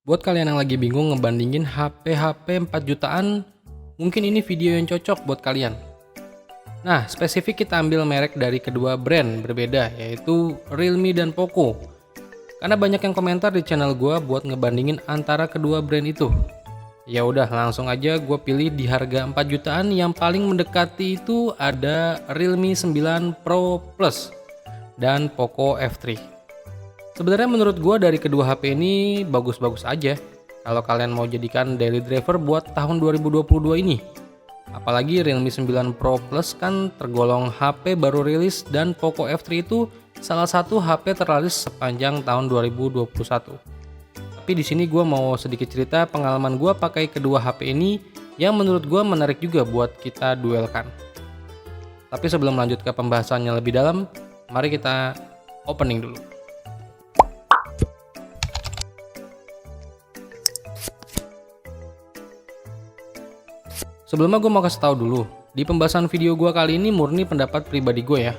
Buat kalian yang lagi bingung ngebandingin HP 4 jutaan, mungkin ini video yang cocok buat kalian. Nah, spesifik kita ambil merek dari kedua brand berbeda, yaitu Realme dan Poco. Karena banyak yang komentar di channel gua buat ngebandingin antara kedua brand itu. Ya udah, langsung aja gue pilih di harga 4 jutaan yang paling mendekati itu ada Realme 9 Pro Plus dan Poco F3. Sebenarnya menurut gue dari kedua HP ini bagus-bagus aja kalau kalian mau jadikan daily driver buat tahun 2022 ini. Apalagi Realme 9 Pro Plus kan tergolong HP baru rilis dan Poco F3 itu salah satu HP terlaris sepanjang tahun 2021. Tapi di sini gue mau sedikit cerita pengalaman gue pakai kedua HP ini yang menurut gue menarik juga buat kita duelkan. Tapi sebelum lanjut ke pembahasannya lebih dalam, mari kita opening dulu. Sebelumnya gue mau kasih tahu dulu, di pembahasan video gue kali ini murni pendapat pribadi gue ya.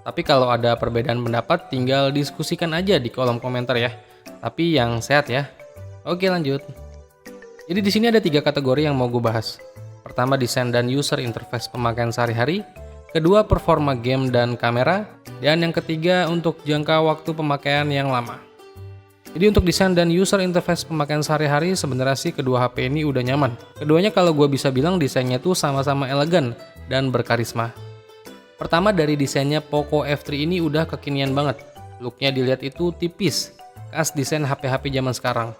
Tapi kalau ada perbedaan pendapat tinggal diskusikan aja di kolom komentar ya. Tapi yang sehat ya. Oke, lanjut. Jadi di sini ada 3 kategori yang mau gue bahas. Pertama, desain dan user interface pemakaian sehari-hari. Kedua, performa game dan kamera. Dan yang ketiga, untuk jangka waktu pemakaian yang lama. Jadi untuk desain dan user interface pemakaian sehari-hari sebenarnya sih kedua HP ini udah nyaman. Keduanya kalau gue bisa bilang desainnya tuh sama-sama elegan dan berkarisma. Pertama dari desainnya, Poco F3 ini udah kekinian banget. Looknya dilihat itu tipis, khas desain HP-HP zaman sekarang.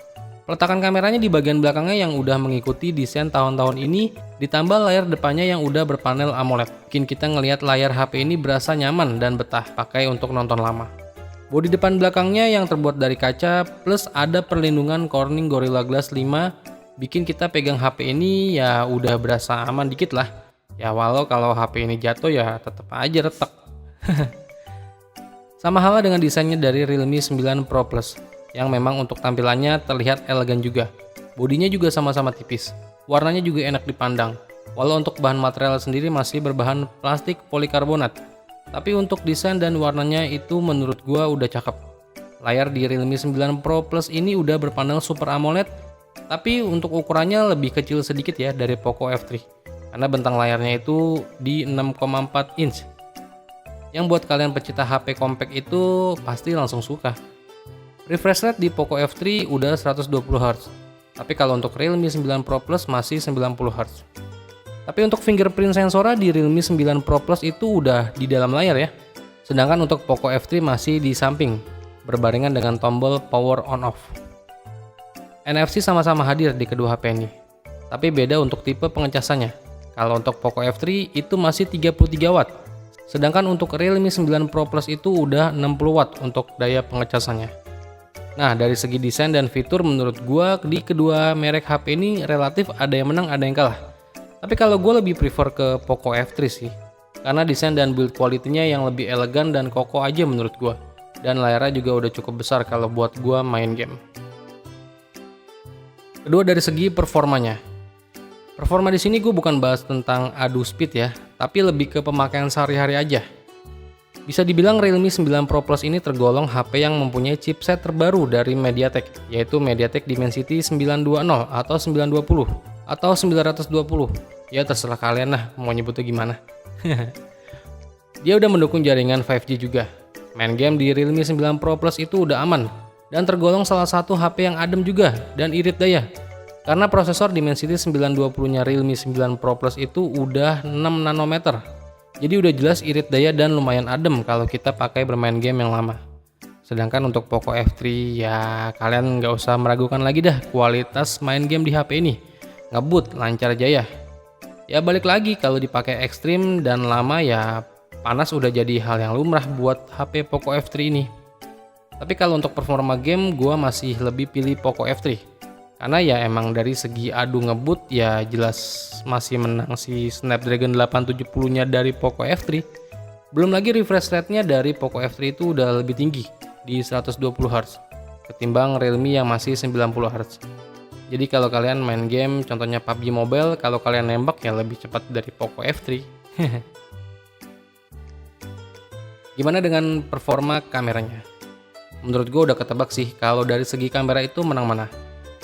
Peletakan kameranya di bagian belakangnya yang udah mengikuti desain tahun-tahun ini, ditambah layar depannya yang udah berpanel AMOLED. Bikin kita ngelihat layar HP ini berasa nyaman dan betah pakai untuk nonton lama. Bodi depan belakangnya yang terbuat dari kaca, plus ada perlindungan Corning Gorilla Glass 5, bikin kita pegang HP ini ya udah berasa aman dikit lah. Ya walau kalau HP ini jatuh ya tetap aja retak. Sama halnya dengan desainnya dari Realme 9 Pro Plus, yang memang untuk tampilannya terlihat elegan juga. Bodinya juga sama-sama tipis, warnanya juga enak dipandang. Walau untuk bahan material sendiri masih berbahan plastik polikarbonat. Tapi untuk desain dan warnanya itu menurut gua udah cakep. Layar di Realme 9 Pro Plus ini udah berpanel Super AMOLED, tapi untuk ukurannya lebih kecil sedikit ya dari Poco F3. Karena bentang layarnya itu di 6,4 inch. Yang buat kalian pecinta HP compact itu pasti langsung suka. Refresh rate di Poco F3 udah 120 Hz. Tapi kalau untuk Realme 9 Pro Plus masih 90 Hz. Tapi untuk fingerprint sensornya di Realme 9 Pro Plus itu udah di dalam layar ya. Sedangkan untuk Poco F3 masih di samping, berbarengan dengan tombol power on off. NFC sama-sama hadir di kedua HP ini. Tapi beda untuk tipe pengecasannya. Kalau untuk Poco F3 itu masih 33 watt. Sedangkan untuk Realme 9 Pro Plus itu udah 60 watt untuk daya pengecasannya. Nah, dari segi desain dan fitur menurut gua di kedua merek HP ini relatif ada yang menang ada yang kalah. Tapi kalau gue lebih prefer ke Poco F3 sih, karena desain dan build quality-nya yang lebih elegan dan kokoh aja menurut gue. Dan layarnya juga udah cukup besar kalau buat gue main game. Kedua dari segi performanya. Performa di sini gue bukan bahas tentang adu speed ya, tapi lebih ke pemakaian sehari-hari aja. Bisa dibilang Realme 9 Pro Plus ini tergolong HP yang mempunyai chipset terbaru dari MediaTek, yaitu MediaTek Dimensity 920 atau 920 atau 920. Ya terserah kalian lah mau nyebutnya gimana. Dia udah mendukung jaringan 5G juga. Main game di Realme 9 Pro Plus itu udah aman dan tergolong salah satu HP yang adem juga dan irit daya. Karena prosesor Dimensity 920-nya Realme 9 Pro Plus itu udah 6 nanometer. Jadi udah jelas irit daya dan lumayan adem kalau kita pakai bermain game yang lama. Sedangkan untuk Poco F3 ya kalian nggak usah meragukan lagi dah kualitas main game di HP ini. Ngebut, lancar jaya. Ya balik lagi kalau dipakai ekstrim dan lama ya panas udah jadi hal yang lumrah buat HP Poco F3 ini. Tapi kalau untuk performa game gua masih lebih pilih Poco F3. Karena ya emang dari segi adu ngebut ya jelas masih menang si Snapdragon 870-nya dari Poco F3. Belum lagi refresh rate-nya dari Poco F3 itu udah lebih tinggi di 120 Hz ketimbang Realme yang masih 90 Hz. Jadi kalau kalian main game, contohnya PUBG Mobile, kalau kalian nembak ya lebih cepat dari Poco F3. Gimana dengan performa kameranya? Menurut gue udah ketebak sih kalau dari segi kamera itu menang mana.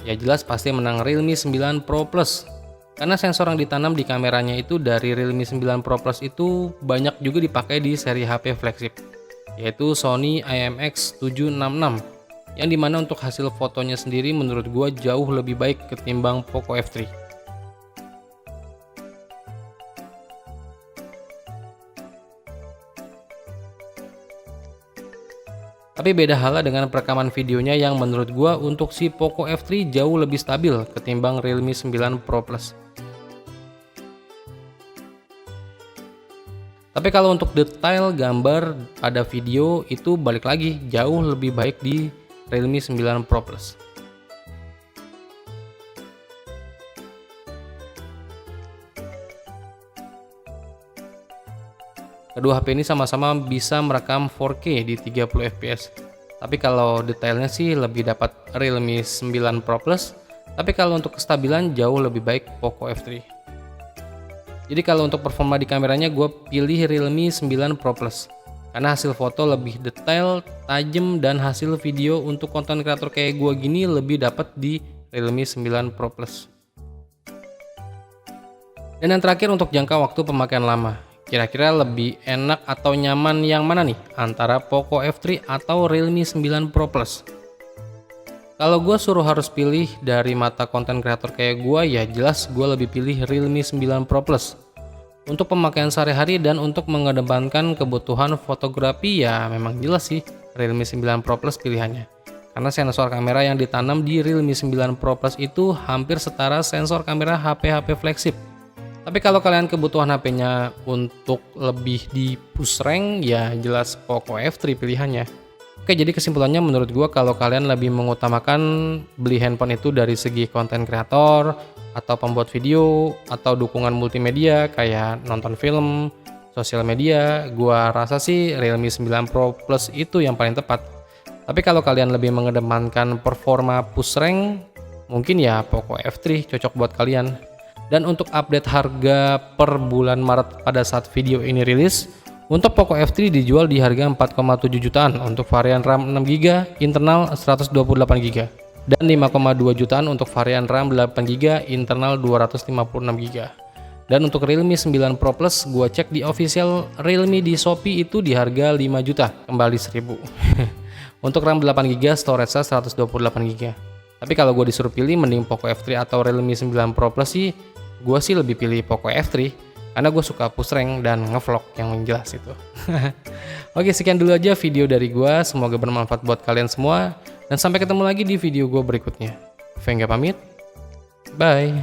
Ya jelas pasti menang Realme 9 Pro Plus. Karena sensor yang ditanam di kameranya itu dari Realme 9 Pro Plus itu banyak juga dipakai di seri HP flagship, yaitu Sony IMX766, yang dimana untuk hasil fotonya sendiri menurut gua jauh lebih baik ketimbang Poco F3. Tapi beda halnya dengan perekaman videonya yang menurut gua untuk si Poco F3 jauh lebih stabil ketimbang Realme 9 Pro Plus. Tapi kalau untuk detail gambar pada video itu balik lagi jauh lebih baik di Realme 9 Pro Plus. Kedua HP ini sama-sama bisa merekam 4K di 30 fps. Tapi kalau detailnya sih lebih dapat Realme 9 Pro Plus. Tapi kalau untuk kestabilan jauh lebih baik Poco F3. Jadi kalau untuk performa di kameranya gue pilih Realme 9 Pro Plus. Karena hasil foto lebih detail, tajam, dan hasil video untuk konten kreator kayak gue gini lebih dapat di Realme 9 Pro Plus. Dan yang terakhir untuk jangka waktu pemakaian lama. Kira-kira lebih enak atau nyaman yang mana nih? Antara Poco F3 atau Realme 9 Pro Plus? Kalau gue suruh harus pilih dari mata konten kreator kayak gue, ya jelas gue lebih pilih Realme 9 Pro Plus. Untuk pemakaian sehari-hari dan untuk mengedepankan kebutuhan fotografi, ya memang jelas sih Realme 9 Pro Plus pilihannya. Karena sensor kamera yang ditanam di Realme 9 Pro Plus itu hampir setara sensor kamera HP-HP flagship. Tapi kalau kalian kebutuhan HP-nya untuk lebih di push rank, ya jelas Poco F3 pilihannya. Oke, jadi kesimpulannya menurut gua kalau kalian lebih mengutamakan beli handphone itu dari segi konten kreator atau pembuat video atau dukungan multimedia kayak nonton film, sosial media, gua rasa sih Realme 9 Pro Plus itu yang paling tepat. Tapi kalau kalian lebih mengedepankan performa push rank, mungkin ya Poco F3 cocok buat kalian. Dan untuk update harga per bulan Maret pada saat video ini rilis, untuk Poco F3 dijual di harga 4,7 jutaan untuk varian RAM 6GB, internal 128GB, dan 5,2 jutaan untuk varian RAM 8GB, internal 256GB. Dan untuk Realme 9 Pro Plus, gua cek di official Realme di Shopee itu di harga 5 juta, kembali 1000. Untuk RAM 8GB, storage-nya 128GB. Tapi kalau gue disuruh pilih mending Poco F3 atau Realme 9 Pro Plus sih, gue sih lebih pilih Poco F3 karena gue suka push rank dan ngevlog yang jelas itu. Oke, sekian dulu aja video dari gue, semoga bermanfaat buat kalian semua dan sampai ketemu lagi di video gue berikutnya. Venga pamit, bye.